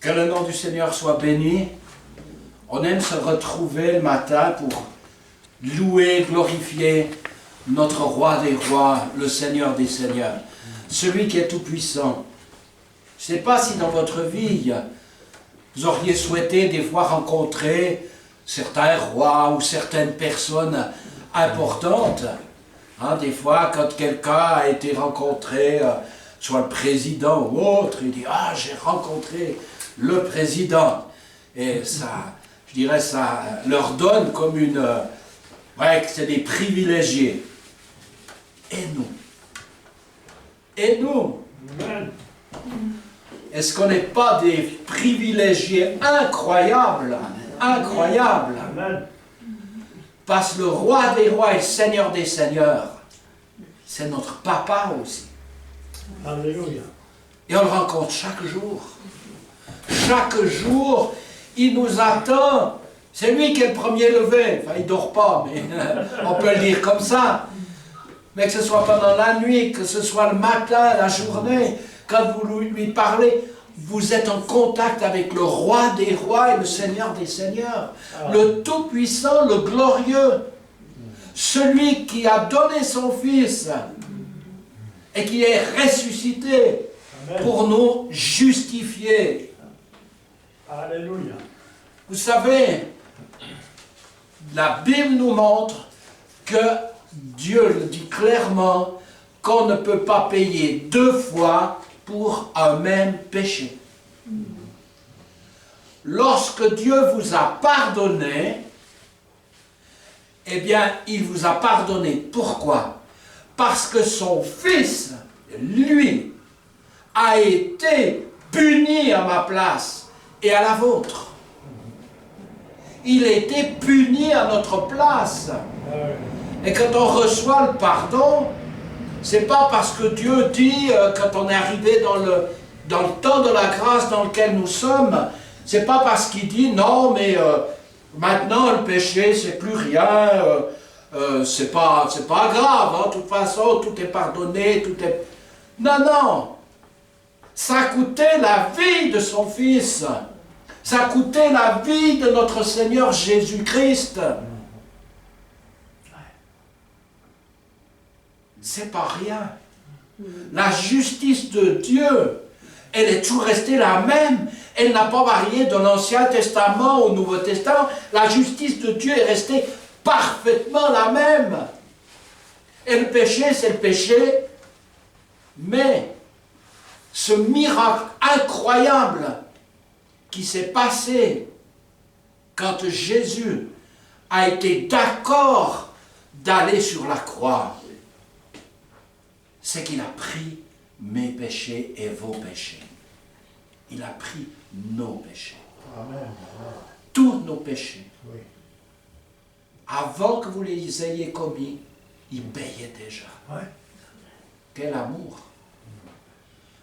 Que le nom du Seigneur soit béni. On aime se retrouver le matin pour louer, glorifier notre roi des rois, le Seigneur des seigneurs, celui qui est tout-puissant. Je ne sais pas si dans votre vie, vous auriez souhaité des fois rencontrer certains rois ou certaines personnes importantes. Hein, des fois, quand quelqu'un a été rencontré, soit le président ou autre, il dit « Ah, j'ai rencontré le président ». Et ça, je dirais, ça leur donne comme une... ouais, que c'est des privilégiés. Et nous? Et nous? Est-ce qu'on n'est pas des privilégiés incroyables? Incroyables! Parce que le roi des rois et le seigneur des seigneurs, c'est notre papa aussi. Alléluia. Et on le rencontre chaque jour. Chaque jour, il nous attend. C'est lui qui est le premier levé. Enfin, il ne dort pas, mais on peut le dire comme ça. Mais que ce soit pendant la nuit, que ce soit le matin, la journée, quand vous lui parlez, vous êtes en contact avec le roi des rois et le seigneur des seigneurs. Le tout-puissant, le glorieux. Celui qui a donné son fils et qui est ressuscité pour nous justifier. Alléluia. Vous savez, la Bible nous montre que Dieu le dit clairement qu'on ne peut pas payer deux fois pour un même péché. Lorsque Dieu vous a pardonné, eh bien, il vous a pardonné. Pourquoi? Parce que son Fils, lui, a été puni à ma place et à la vôtre. Il a été puni à notre place. Et quand on reçoit le pardon, c'est pas parce que Dieu dit, quand on est arrivé dans le temps de la grâce dans lequel nous sommes, c'est pas parce qu'il dit, non, mais maintenant le péché, c'est plus rien, c'est pas grave, hein, de toute façon, tout est pardonné, tout est... Non, non! Ça a coûté la vie de son Fils. Ça a coûté la vie de notre Seigneur Jésus-Christ. C'est pas rien. La justice de Dieu, elle est toujours restée la même. Elle n'a pas varié de l'Ancien Testament au Nouveau Testament. La justice de Dieu est restée parfaitement la même. Et le péché, c'est le péché. Mais ce miracle incroyable qui s'est passé quand Jésus a été d'accord d'aller sur la croix, c'est qu'il a pris mes péchés et vos péchés. Il a pris nos péchés. Amen. Tous nos péchés. Oui. Avant que vous les ayez commis, il payait déjà. Ouais. Quel amour!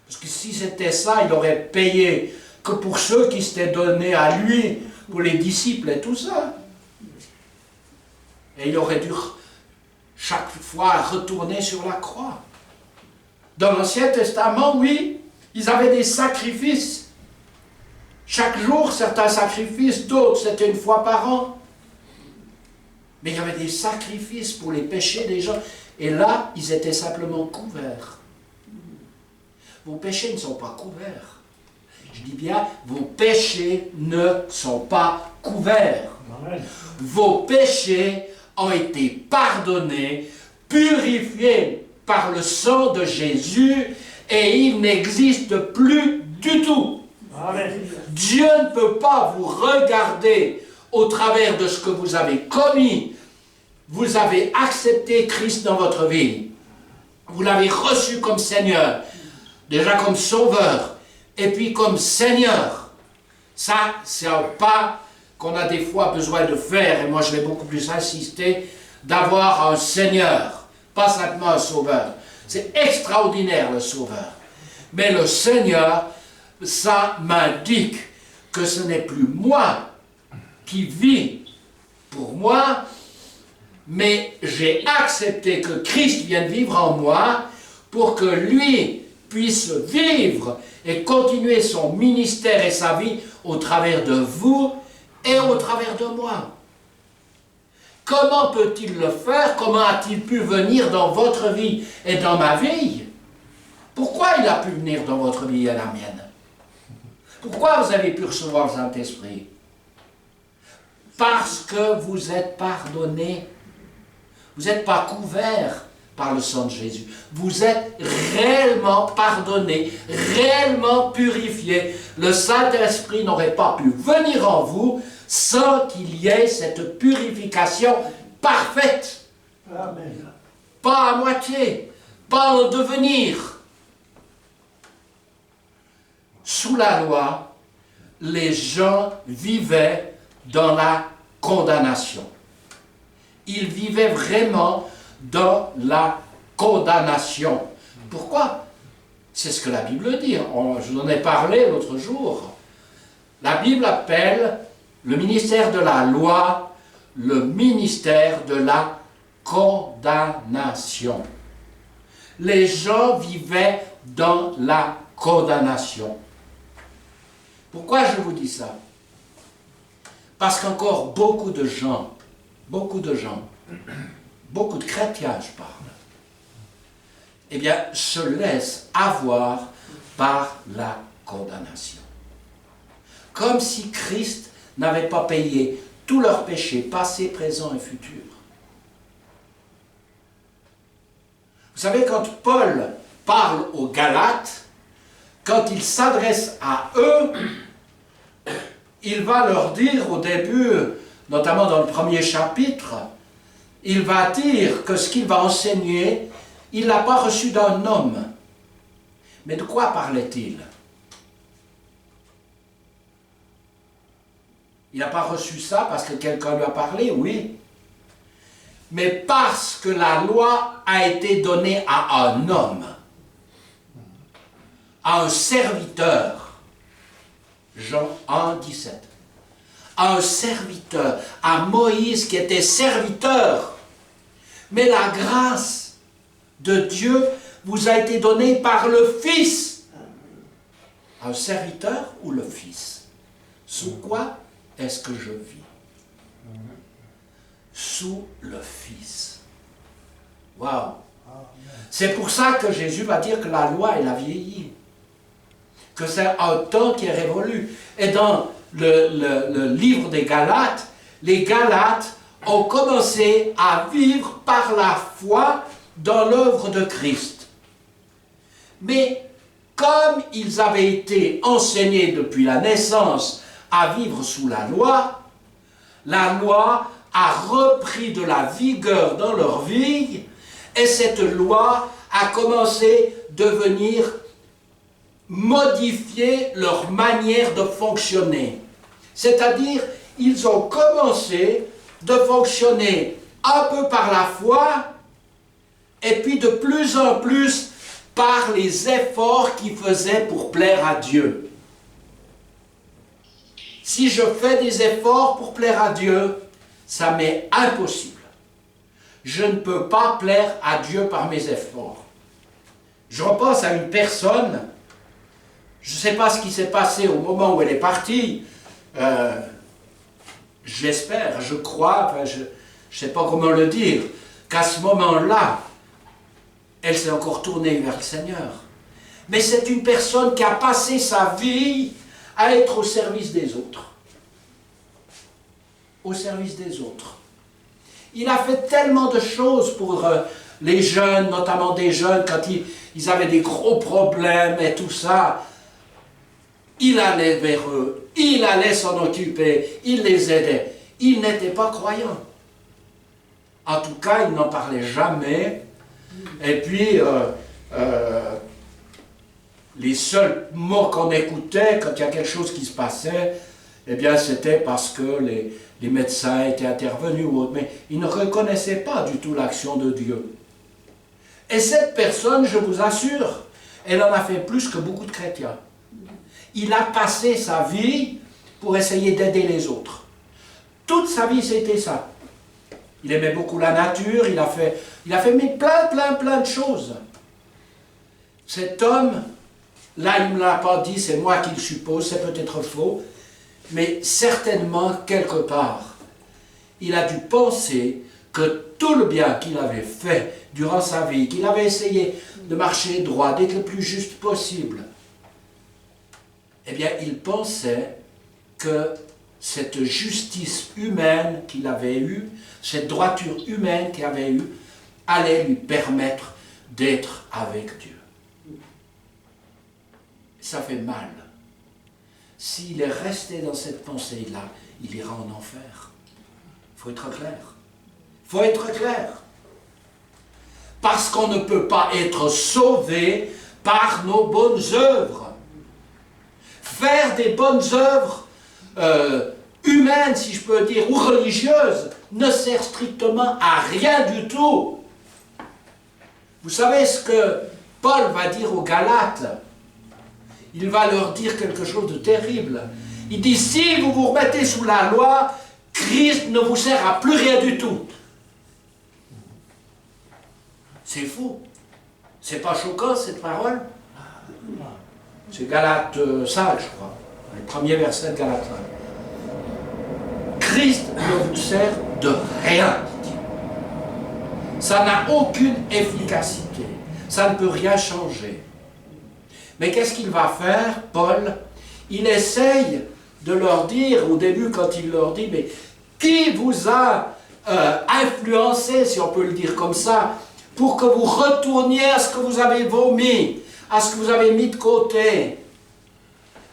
Parce que si c'était ça, il aurait payé que pour ceux qui s'étaient donnés à lui, pour les disciples et tout ça. Et il aurait dû chaque fois retourner sur la croix. Dans l'Ancien Testament, oui, ils avaient des sacrifices. Chaque jour, certains sacrifices, d'autres, c'était une fois par an. Mais il y avait des sacrifices pour les péchés des gens. Et là, ils étaient simplement couverts. Vos péchés ne sont pas couverts. Je dis bien, vos péchés ne sont pas couverts. Amen. Vos péchés ont été pardonnés, purifiés par le sang de Jésus, et ils n'existent plus du tout. Amen. Dieu ne peut pas vous regarder au travers de ce que vous avez commis. Vous avez accepté Christ dans votre vie. Vous l'avez reçu comme Seigneur, déjà comme Sauveur, et puis comme Seigneur. Ça, c'est un pas qu'on a des fois besoin de faire, et moi je vais beaucoup plus insister, d'avoir un Seigneur, pas simplement un Sauveur. C'est extraordinaire le Sauveur. Mais le Seigneur, ça m'indique que ce n'est plus moi qui vis pour moi, mais j'ai accepté que Christ vienne vivre en moi pour que lui puisse vivre et continuer son ministère et sa vie au travers de vous et au travers de moi. Comment peut-il le faire? Comment a-t-il pu venir dans votre vie et dans ma vie? Pourquoi il a pu venir dans votre vie et la mienne? Pourquoi vous avez pu recevoir le Saint-Esprit? Parce que vous êtes pardonnés. Vous n'êtes pas couverts par le sang de Jésus. Vous êtes réellement pardonnés, réellement purifiés. Le Saint-Esprit n'aurait pas pu venir en vous sans qu'il y ait cette purification parfaite. Amen. Pas à moitié, pas en devenir. Sous la loi, les gens vivaient dans la condamnation. Ils vivaient vraiment dans la condamnation. Pourquoi? C'est ce que la Bible dit. Je vous en ai parlé l'autre jour. La Bible appelle le ministère de la loi le ministère de la condamnation. Les gens vivaient dans la condamnation. Pourquoi je vous dis ça? Parce qu'encore beaucoup de gens, beaucoup de chrétiens, je parle, eh bien, se laissent avoir par la condamnation. Comme si Christ n'avait pas payé tous leurs péchés, passés, présents et futurs. Vous savez, quand Paul parle aux Galates, quand il s'adresse à eux, il va leur dire au début, notamment dans le premier chapitre, il va dire que ce qu'il va enseigner, il ne l'a pas reçu d'un homme. Mais de quoi parlait-il? Il n'a pas reçu ça parce que quelqu'un lui a parlé, oui. Mais parce que la loi a été donnée à un homme, à un serviteur. Jean 1, 17. À un serviteur, à Moïse qui était serviteur. Mais la grâce de Dieu vous a été donnée par le Fils. Un serviteur ou le Fils? Sous quoi est-ce que je vis? Sous le Fils. Waouh! C'est pour ça que Jésus va dire que la loi, elle a vieilli. Que c'est un temps qui est révolu. Et dans le livre des Galates, les Galates ont commencé à vivre par la foi dans l'œuvre de Christ. Mais comme ils avaient été enseignés depuis la naissance à vivre sous la loi a repris de la vigueur dans leur vie, et cette loi a commencé à venir modifier leur manière de fonctionner. C'est-à-dire, ils ont commencé de fonctionner un peu par la foi, et puis de plus en plus par les efforts qu'ils faisaient pour plaire à Dieu. Si je fais des efforts pour plaire à Dieu, ça m'est impossible. Je ne peux pas plaire à Dieu par mes efforts. Je repense à une personne, je ne sais pas ce qui s'est passé au moment où elle est partie, j'espère, je crois, je ne sais pas comment le dire, qu'à ce moment-là, elle s'est encore tournée vers le Seigneur. Mais c'est une personne qui a passé sa vie à être au service des autres. Au service des autres. Il a fait tellement de choses pour les jeunes, notamment des jeunes, quand ils avaient des gros problèmes et tout ça. Il allait vers eux, il allait s'en occuper, il les aidait. Il n'était pas croyant. En tout cas, il n'en parlait jamais. Et puis, les seuls mots qu'on écoutait quand il y a quelque chose qui se passait, eh bien, c'était parce que les médecins étaient intervenus ou autre. Mais ils ne reconnaissaient pas du tout l'action de Dieu. Et cette personne, je vous assure, elle en a fait plus que beaucoup de chrétiens. Il a passé sa vie pour essayer d'aider les autres. Toute sa vie, c'était ça. Il aimait beaucoup la nature, il a fait plein de choses. cet homme, là il ne me l'a pas dit, c'est moi qui le suppose, c'est peut-être faux, mais certainement quelque part, il a dû penser que tout le bien qu'il avait fait durant sa vie, qu'il avait essayé de marcher droit, d'être le plus juste possible, eh bien il pensait que cette justice humaine qu'il avait eue, cette droiture humaine qu'il avait eue, allait lui permettre d'être avec Dieu. Ça fait mal. S'il est resté dans cette pensée-là, il ira en enfer. Il faut être clair. Il faut être clair. Parce qu'on ne peut pas être sauvé par nos bonnes œuvres. Faire des bonnes œuvres humaines, si je peux dire, ou religieuses, ne sert strictement à rien du tout. Vous savez ce que Paul va dire aux Galates? Il va leur dire quelque chose de terrible. Il dit, si vous vous remettez sous la loi, Christ ne vous sert à plus rien du tout. C'est faux. C'est pas choquant cette parole? C'est Galates 5, je crois. Le premier verset de Galates 5. Christ ne vous sert de rien, dit-il. Ça n'a aucune efficacité. Ça ne peut rien changer. Mais qu'est-ce qu'il va faire, Paul? Il essaye de leur dire, au début quand il leur dit, mais qui vous a influencé, si on peut le dire comme ça, pour que vous retourniez à ce que vous avez vomi, à ce que vous avez mis de côté?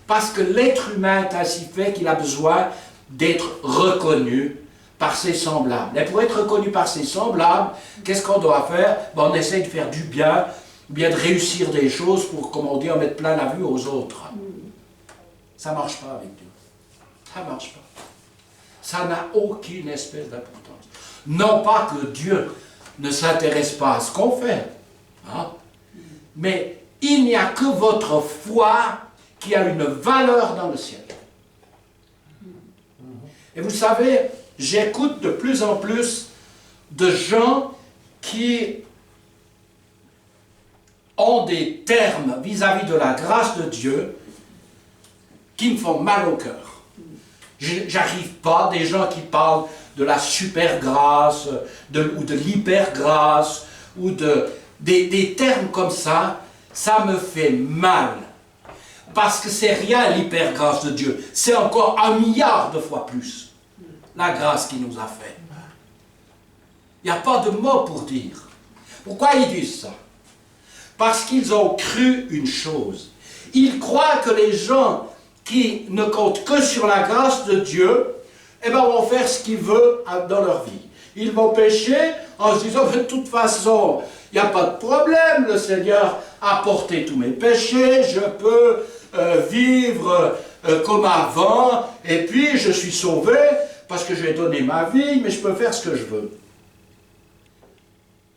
Parce que l'être humain est ainsi fait qu'il a besoin d'être reconnu par ses semblables. Et pour être reconnu par ses semblables, qu'est-ce qu'on doit faire? On essaie de faire du bien, bien de réussir des choses pour, comme on dit, en mettre plein la vue aux autres. Ça ne marche pas avec Dieu. Ça ne marche pas. Ça n'a aucune espèce d'importance. Non pas que Dieu ne s'intéresse pas à ce qu'on fait, hein, mais il n'y a que votre foi qui a une valeur dans le ciel. Et vous savez, j'écoute de plus en plus de gens qui ont des termes vis-à-vis de la grâce de Dieu qui me font mal au cœur. J'arrive pas, des gens qui parlent de la super grâce, ou de l'hyper grâce, ou des termes comme ça me fait mal. Parce que c'est rien l'hyper grâce de Dieu, c'est encore 1 milliard de fois plus la grâce qu'il nous a fait. Il n'y a pas de mots pour dire. Pourquoi ils disent ça? Parce qu'ils ont cru une chose. Ils croient que les gens qui ne comptent que sur la grâce de Dieu, eh ben, vont faire ce qu'ils veulent dans leur vie. Ils vont pécher en se disant, de toute façon, il n'y a pas de problème, le Seigneur a porté tous mes péchés, je peux vivre comme avant, et puis je suis sauvé parce que j'ai donné ma vie, mais je peux faire ce que je veux.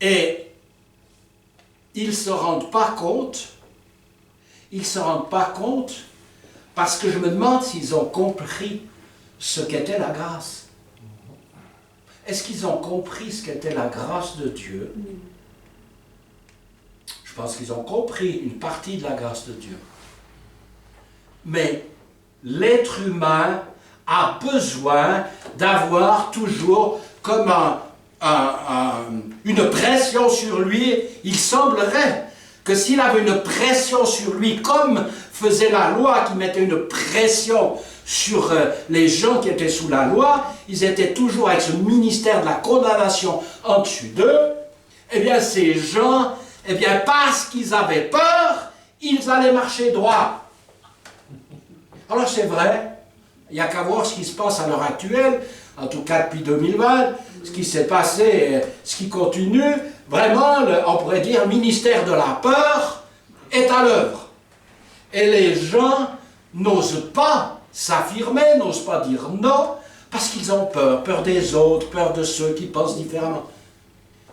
Et ils ne se rendent pas compte, parce que je me demande s'ils ont compris ce qu'était la grâce. Est-ce qu'ils ont compris ce qu'était la grâce de Dieu? Je pense qu'ils ont compris une partie de la grâce de Dieu. Mais l'être humain a besoin d'avoir toujours comme une pression sur lui. Il semblerait que s'il avait une pression sur lui, comme faisait la loi qui mettait une pression sur les gens qui étaient sous la loi, ils étaient toujours avec ce ministère de la condamnation en dessus d'eux, eh bien ces gens, eh bien parce qu'ils avaient peur, ils allaient marcher droit. Alors c'est vrai, il n'y a qu'à voir ce qui se passe à l'heure actuelle, en tout cas depuis 2020, ce qui s'est passé, ce qui continue, vraiment, on pourrait dire, le ministère de la peur est à l'œuvre. Et les gens n'osent pas s'affirmer, n'osent pas dire non, parce qu'ils ont peur, peur des autres, peur de ceux qui pensent différemment.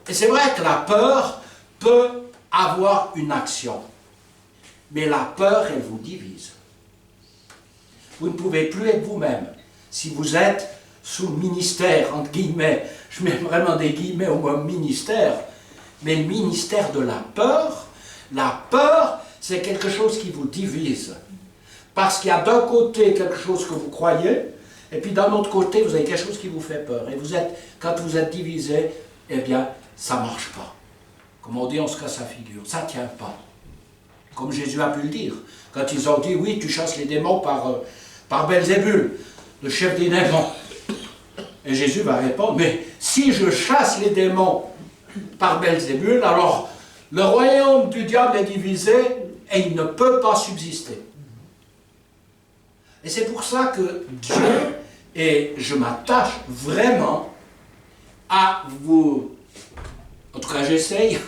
Et c'est vrai que la peur peut avoir une action, mais la peur, elle vous divise. Vous ne pouvez plus être vous-même. Si vous êtes sous le ministère, entre guillemets, je mets vraiment des guillemets au mot ministère, mais le ministère de la peur, La peur, c'est quelque chose qui vous divise. Parce qu'il y a d'un côté quelque chose que vous croyez, et puis d'un autre côté, vous avez quelque chose qui vous fait peur. Et quand vous êtes divisé, eh bien, ça ne marche pas. Comme on dit, on se casse la figure. Ça ne tient pas. Comme Jésus a pu le dire. Quand ils ont dit, oui, tu chasses les démons par Belzébul, le chef des démons. Et Jésus va répondre, mais si je chasse les démons par Belzébul, alors le royaume du diable est divisé et il ne peut pas subsister. Et c'est pour ça que Dieu, et je m'attache vraiment à vous, en tout cas j'essaye,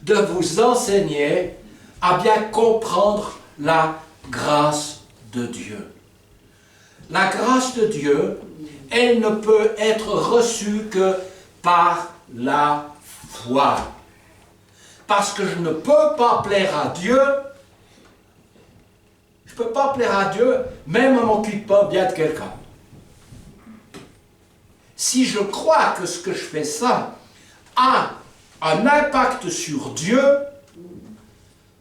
de vous enseigner à bien comprendre la grâce de Dieu. La grâce de Dieu, elle ne peut être reçue que par la foi. Parce que je ne peux pas plaire à Dieu. Je ne peux pas plaire à Dieu, même en m'occupant bien de quelqu'un. Si je crois que ce que je fais ça a un impact sur Dieu,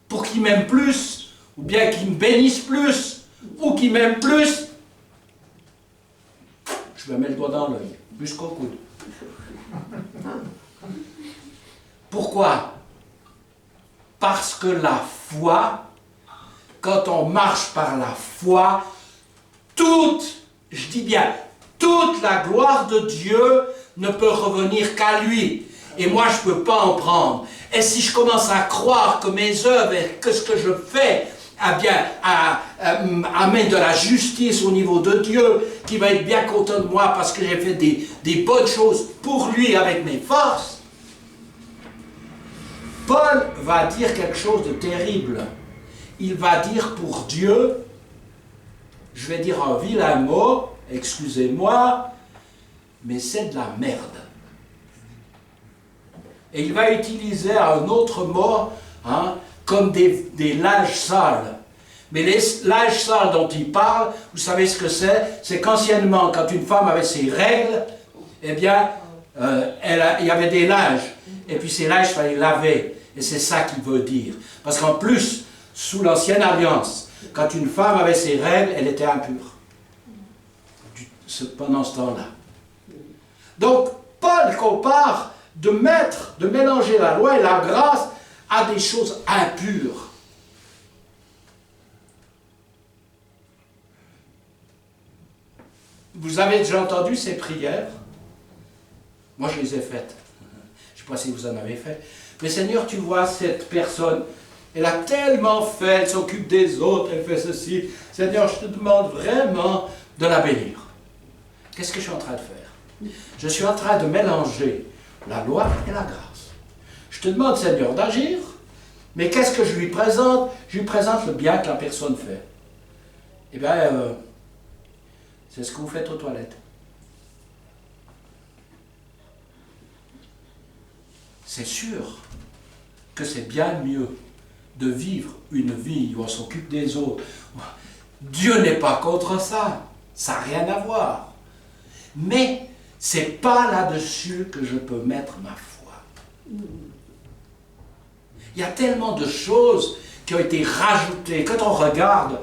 pour qu'il m'aime plus, ou bien qu'il me bénisse plus, ou qu'il m'aime plus, je me mets le doigt dans l'œil, jusqu'au coude. Pourquoi? Parce que la foi, quand on marche par la foi, je dis bien, toute la gloire de Dieu ne peut revenir qu'à lui. Et moi, je ne peux pas en prendre. Et si je commence à croire que mes œuvres et que ce que je fais amène de la justice au niveau de Dieu, qui va être bien content de moi parce que j'ai fait des bonnes choses pour lui avec mes forces, Paul va dire quelque chose de terrible. Il va dire pour Dieu, je vais dire un vilain mot, excusez-moi, mais c'est de la merde. Et il va utiliser un autre mot, comme des linges sales. Mais les linges sales dont il parle, vous savez ce que c'est? C'est qu'anciennement, quand une femme avait ses règles, eh bien, il y avait des linges. Et puis ces linges, il fallait laver. Et c'est ça qu'il veut dire. Parce qu'en plus, sous l'ancienne alliance, quand une femme avait ses règles, elle était impure. Pendant ce temps-là. Donc, Paul compare de mélanger la loi et la grâce à des choses impures. Vous avez déjà entendu ces prières? Moi, je les ai faites. Je ne sais pas si vous en avez fait. Mais Seigneur, tu vois cette personne, elle a tellement fait, elle s'occupe des autres, elle fait ceci. Seigneur, je te demande vraiment de la bénir. Qu'est-ce que je suis en train de faire? Je suis en train de mélanger la loi et la grâce. Je te demande, Seigneur, d'agir, mais qu'est-ce que je lui présente? Je lui présente le bien que la personne fait. Eh bien, c'est ce que vous faites aux toilettes. C'est sûr que c'est bien mieux de vivre une vie où on s'occupe des autres. Dieu n'est pas contre ça. Ça n'a rien à voir. Mais ce n'est pas là-dessus que je peux mettre ma foi. Il y a tellement de choses qui ont été rajoutées. Quand on regarde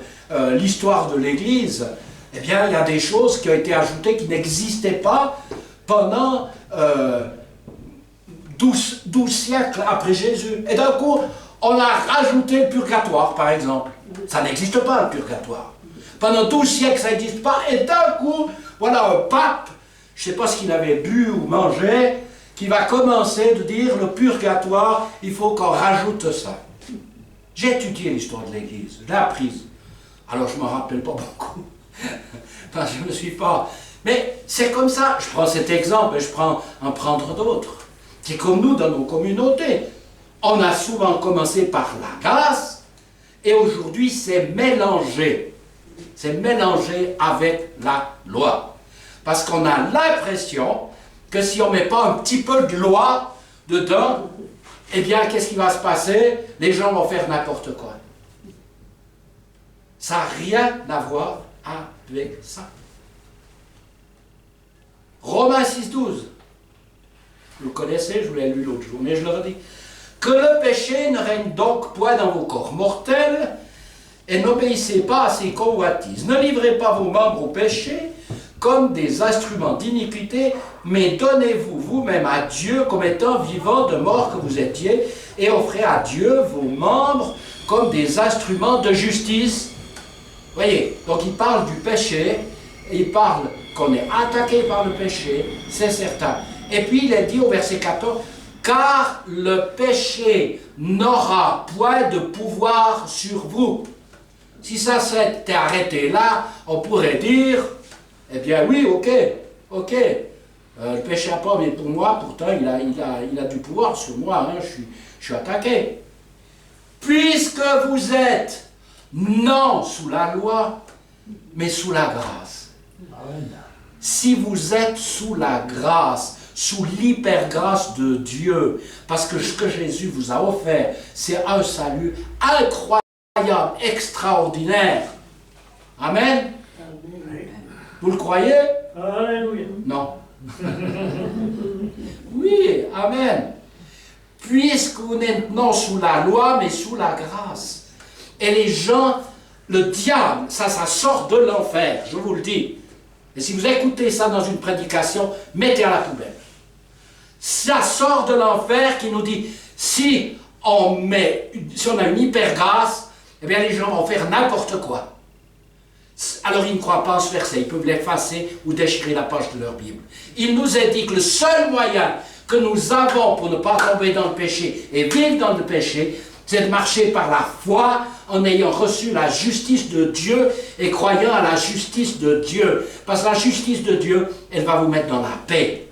l'histoire de l'Église, eh bien, il y a des choses qui ont été ajoutées qui n'existaient pas pendant 12 siècles après Jésus. Et d'un coup, on a rajouté le purgatoire, par exemple. Ça n'existe pas, le purgatoire. Pendant 12 siècles, ça n'existe pas. Et d'un coup, voilà un pape, je ne sais pas ce qu'il avait bu ou mangé, qui va commencer de dire le purgatoire, il faut qu'on rajoute ça. J'ai étudié l'histoire de l'Église, je l'ai apprise. Alors je ne m'en rappelle pas beaucoup. Enfin, je ne me suis pas... Mais c'est comme ça. Je prends cet exemple et je prends en prendre d'autres. C'est comme nous dans nos communautés. On a souvent commencé par la grâce et aujourd'hui c'est mélangé. C'est mélangé avec la loi. Parce qu'on a l'impression que si on ne met pas un petit peu de loi dedans, eh bien, qu'est-ce qui va se passer? Les gens vont faire n'importe quoi. Ça n'a rien à voir avec ça. Romains 6,12. Vous le connaissez, je vous l'ai lu l'autre jour, mais je le redis. Que le péché ne règne donc point dans vos corps mortels, et n'obéissez pas à ses convoitises. Ne livrez pas vos membres au péché comme des instruments d'iniquité, mais donnez-vous vous-même à Dieu comme étant vivants de mort que vous étiez, et offrez à Dieu vos membres comme des instruments de justice. Voyez, donc il parle du péché, il parle qu'on est attaqué par le péché, c'est certain. Et puis il est dit au verset 14, car le péché n'aura point de pouvoir sur vous. Si ça s'était arrêté là, on pourrait dire, eh bien oui, ok, le péché n'a pas, mais pour moi, pourtant, il a du pouvoir sur moi, hein, je suis attaqué. Puisque vous êtes non sous la loi, mais sous la grâce. Si vous êtes sous la grâce, sous l'hypergrâce de Dieu, parce que ce que Jésus vous a offert, c'est un salut incroyable, extraordinaire. Amen. Vous le croyez? Alléluia. Non. Oui, amen. Puisque vous n'êtes non sous la loi, mais sous la grâce. Et les gens, le diable, ça sort de l'enfer, je vous le dis. Et si vous écoutez ça dans une prédication, mettez à la poubelle. Ça sort de l'enfer qui nous dit, si on a une hyper grâce, eh bien les gens vont faire n'importe quoi. Alors ils ne croient pas en ce verset, ils peuvent l'effacer ou déchirer la page de leur Bible. Il nous est dit que le seul moyen que nous avons pour ne pas tomber dans le péché et vivre dans le péché, c'est de marcher par la foi en ayant reçu la justice de Dieu et croyant à la justice de Dieu. Parce que la justice de Dieu, elle va vous mettre dans la paix.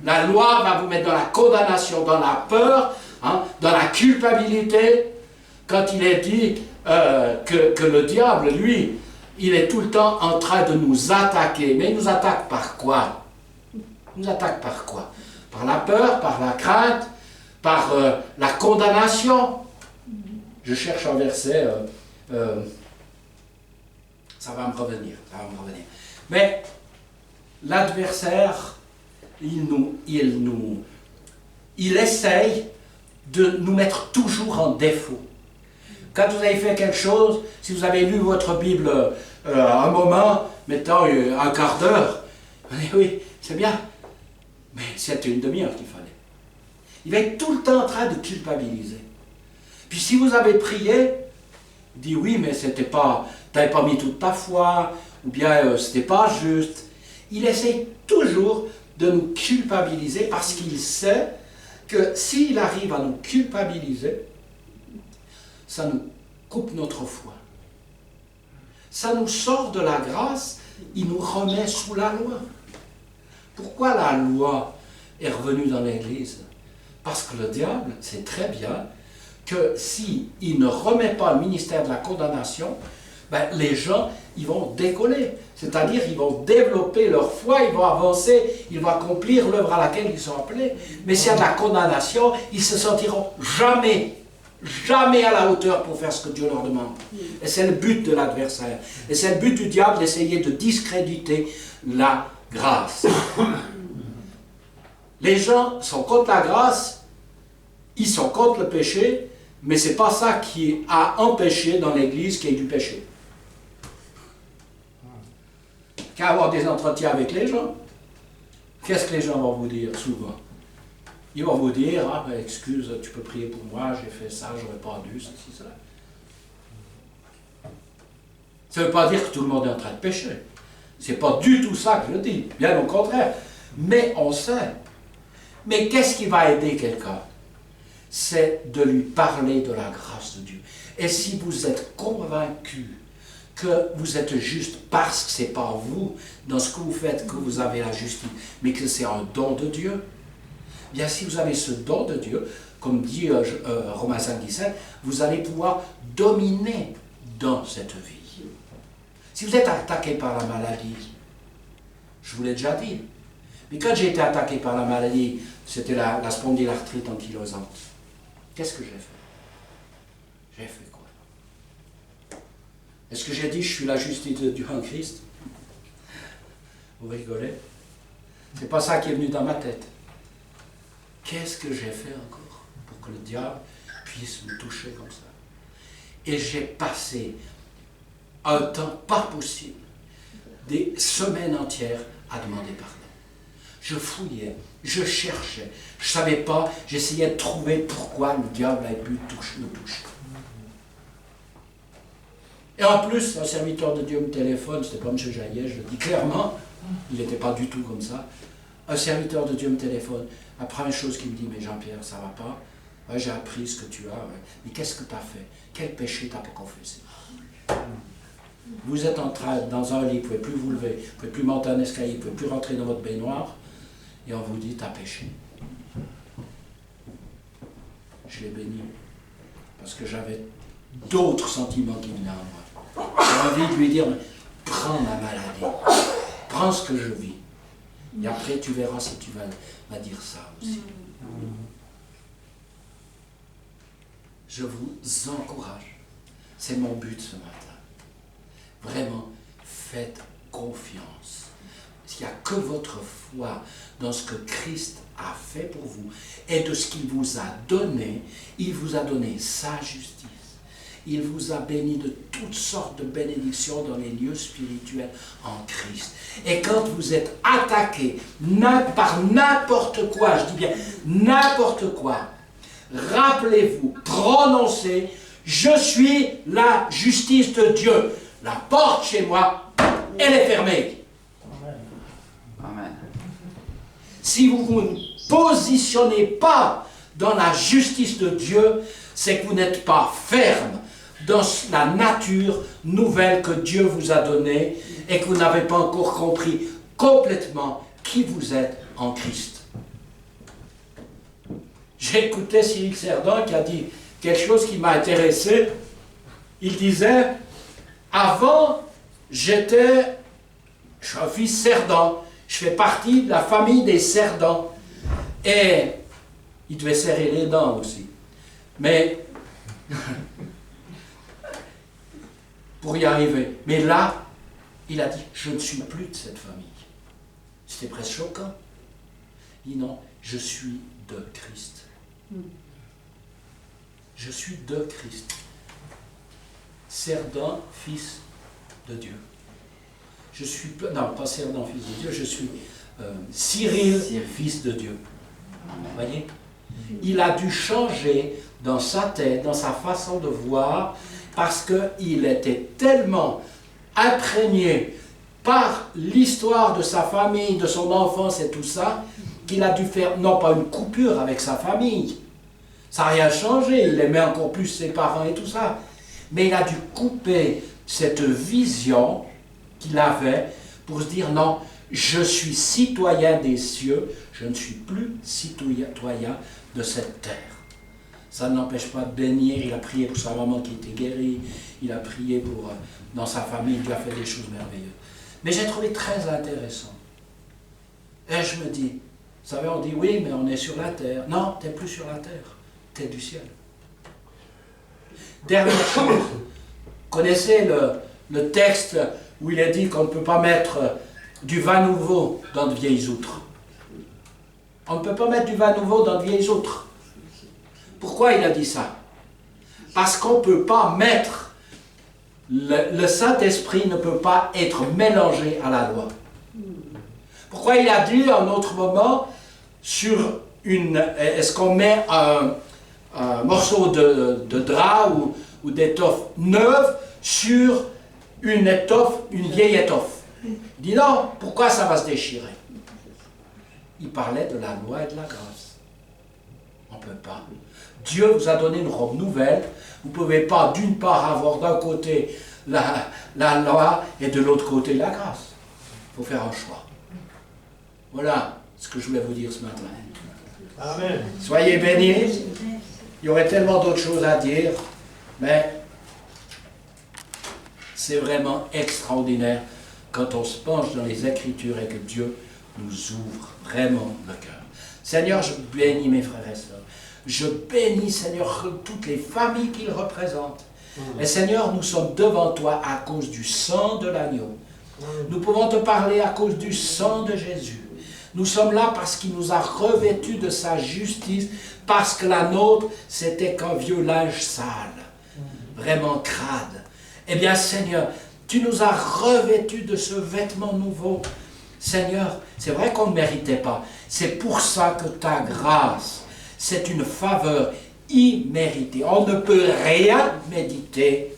La loi va vous mettre dans la condamnation, dans la peur, hein, dans la culpabilité. Quand il est dit que le diable, lui, il est tout le temps en train de nous attaquer. Mais il nous attaque par quoi? Il nous attaque par quoi? Par la peur, par la crainte, par la condamnation. Je cherche un verset, ça va me revenir. Mais l'adversaire, il essaye de nous mettre toujours en défaut. Quand vous avez fait quelque chose, si vous avez lu votre Bible un moment, mettons un quart d'heure, vous dites oui, c'est bien, mais c'était une demi-heure qu'il fallait. Il va être tout le temps en train de culpabiliser. Puis si vous avez prié, il dit oui, mais c'était pas, tu n'avais pas mis toute ta foi, ou bien c'était pas juste. Il essaie toujours de nous culpabiliser parce qu'il sait que s'il arrive à nous culpabiliser, ça nous coupe notre foi. Ça nous sort de la grâce, il nous remet sous la loi. Pourquoi la loi est revenue dans l'Église? Parce que le diable sait très bien que s'il ne remet pas le ministère de la condamnation, ben, les gens, ils vont décoller. C'est-à-dire, ils vont développer leur foi, ils vont avancer, ils vont accomplir l'œuvre à laquelle ils sont appelés. Mais s'il y a de la condamnation, ils se sentiront jamais à la hauteur pour faire ce que Dieu leur demande. Et c'est le but de l'adversaire. Et c'est le but du diable d'essayer de discréditer la grâce. Les gens sont contre la grâce, ils sont contre le péché, mais ce n'est pas ça qui a empêché dans l'Église qu'il y ait du péché. Qu'à avoir des entretiens avec les gens, qu'est-ce que les gens vont vous dire souvent? Ils vont vous dire, ah ben excuse, tu peux prier pour moi, j'ai fait ça, j'aurais pas dû, ceci, cela. Ça ne veut pas dire que tout le monde est en train de pécher. Ce n'est pas du tout ça que je dis, bien au contraire. Mais on sait. Mais qu'est-ce qui va aider quelqu'un? C'est de lui parler de la grâce de Dieu. Et si vous êtes convaincu que vous êtes juste parce que ce n'est pas vous, dans ce que vous faites, que vous avez la justice, mais que c'est un don de Dieu, bien si vous avez ce don de Dieu, comme dit Romains 5, 17, vous allez pouvoir dominer dans cette vie. Si vous êtes attaqué par la maladie, je vous l'ai déjà dit, mais quand j'ai été attaqué par la maladie, c'était la spondylarthrite ankylosante. Qu'est-ce que j'ai fait? J'ai fait quoi? Est-ce que j'ai dit je suis la justice de Dieu en Christ? Vous rigolez? C'est pas ça qui est venu dans ma tête. Qu'est-ce que j'ai fait encore pour que le diable puisse me toucher comme ça. Et j'ai passé un temps pas possible, des semaines entières à demander pardon. Je fouillais, je cherchais, je ne savais pas, j'essayais de trouver pourquoi le diable avait pu me toucher. Et en plus, un serviteur de Dieu me téléphone, c'était pas M. Jaillet, je le dis clairement, il n'était pas du tout comme ça. Un serviteur de Dieu me téléphone, la première chose qu'il me dit, mais Jean-Pierre, ça va pas? Ouais, j'ai appris ce que tu as, ouais. Mais qu'est-ce que tu as fait? Quel péché tu n'as pas confessé? Vous êtes en train, dans un lit, vous ne pouvez plus vous lever, vous ne pouvez plus monter un escalier, vous ne pouvez plus rentrer dans votre baignoire, et on vous dit, tu as péché. Je l'ai béni, parce que j'avais d'autres sentiments qui venaient en moi. J'ai envie de lui dire, prends ma maladie, prends ce que je vis, et après tu verras si tu vas dire ça aussi. Je vous encourage, c'est mon but ce matin. Vraiment, faites confiance. Il n'y a que votre foi dans ce que Christ a fait pour vous et de ce qu'il vous a donné. Il vous a donné sa justice. Il vous a béni de toutes sortes de bénédictions dans les lieux spirituels en Christ. Et quand vous êtes attaqué par n'importe quoi, je dis bien n'importe quoi, rappelez-vous, prononcez, je suis la justice de Dieu. La porte chez moi, elle est fermée. Amen. Si vous ne vous positionnez pas dans la justice de Dieu, c'est que vous n'êtes pas ferme dans la nature nouvelle que Dieu vous a donnée et que vous n'avez pas encore compris complètement qui vous êtes en Christ. J'ai écouté Cyril Cerdan qui a dit quelque chose qui m'a intéressé. Il disait, avant, je suis un fils Cerdan, je fais partie de la famille des Cerdans. Et il devait serrer les dents aussi. Mais, pour y arriver. Mais là, il a dit, je ne suis plus de cette famille. C'était presque choquant. Il dit non, je suis de Christ. Je suis de Christ. Cerdan, fils de Dieu. Je suis, non, pas Cerdan, fils de Dieu, je suis Cyril, fils de Dieu. Vous voyez? Il a dû changer dans sa tête, dans sa façon de voir, parce qu'il était tellement imprégné par l'histoire de sa famille, de son enfance et tout ça, qu'il a dû faire, non pas une coupure avec sa famille, ça n'a rien changé, il aimait encore plus ses parents et tout ça, mais il a dû couper cette vision qu'il avait pour se dire non, je suis citoyen des cieux, je ne suis plus citoyen de cette terre. Ça ne l'empêche pas de bénir, il a prié pour sa maman qui était guérie, il a prié pour, dans sa famille, Dieu a fait des choses merveilleuses. Mais j'ai trouvé très intéressant. Et je me dis, vous savez, on dit oui, mais on est sur la terre. Non, tu n'es plus sur la terre, tu es du ciel. Dernière chose, connaissez le texte où il est dit qu'on ne peut pas mettre du vin nouveau dans de vieilles outres. On ne peut pas mettre du vin nouveau dans de vieilles outres. Pourquoi il a dit ça? Parce qu'on ne peut pas mettre, le Saint-Esprit ne peut pas être mélangé à la loi. Pourquoi il a dit à un autre moment, sur est-ce qu'on met un morceau de drap ou d'étoffe neuve sur une étoffe, une vieille étoffe? Il dit non, pourquoi ça va se déchirer? Il parlait de la loi et de la grâce. On ne peut pas. Dieu vous a donné une robe nouvelle. Vous ne pouvez pas d'une part avoir d'un côté la loi et de l'autre côté la grâce. Il faut faire un choix. Voilà ce que je voulais vous dire ce matin. Amen. Soyez bénis. Il y aurait tellement d'autres choses à dire, mais c'est vraiment extraordinaire quand on se penche dans les Écritures et que Dieu nous ouvre vraiment le cœur. Seigneur, je bénis mes frères et sœurs. Je bénis, Seigneur, toutes les familles qu'ils représentent. Et Seigneur, nous sommes devant toi à cause du sang de l'agneau. Nous pouvons te parler à cause du sang de Jésus. Nous sommes là parce qu'il nous a revêtus de sa justice, parce que la nôtre, c'était qu'un vieux linge sale, vraiment crade. Eh bien, Seigneur, tu nous as revêtus de ce vêtement nouveau. Seigneur, c'est vrai qu'on ne méritait pas. C'est pour ça que ta grâce, c'est une faveur imméritée. On ne peut rien méditer.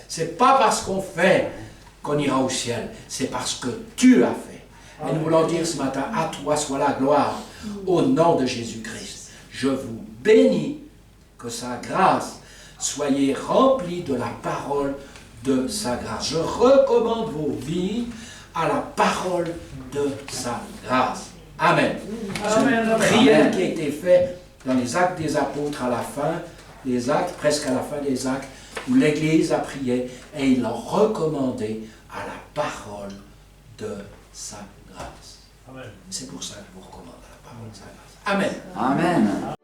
C'est pas parce qu'on fait qu'on ira au ciel. C'est parce que tu as fait. Et nous voulons dire ce matin, à toi soit la gloire, au nom de Jésus-Christ. Je vous bénis, que sa grâce soyez remplie de la parole de sa grâce. Je recommande vos vies à la parole de sa grâce. Amen. C'est une prière qui a été faite dans les actes des apôtres à la fin, les actes, presque à la fin des actes, où l'Église a prié et ils l'ont recommandé à la parole de sa grâce. C'est pour ça que je vous recommande à la parole de sa grâce. Amen. Amen.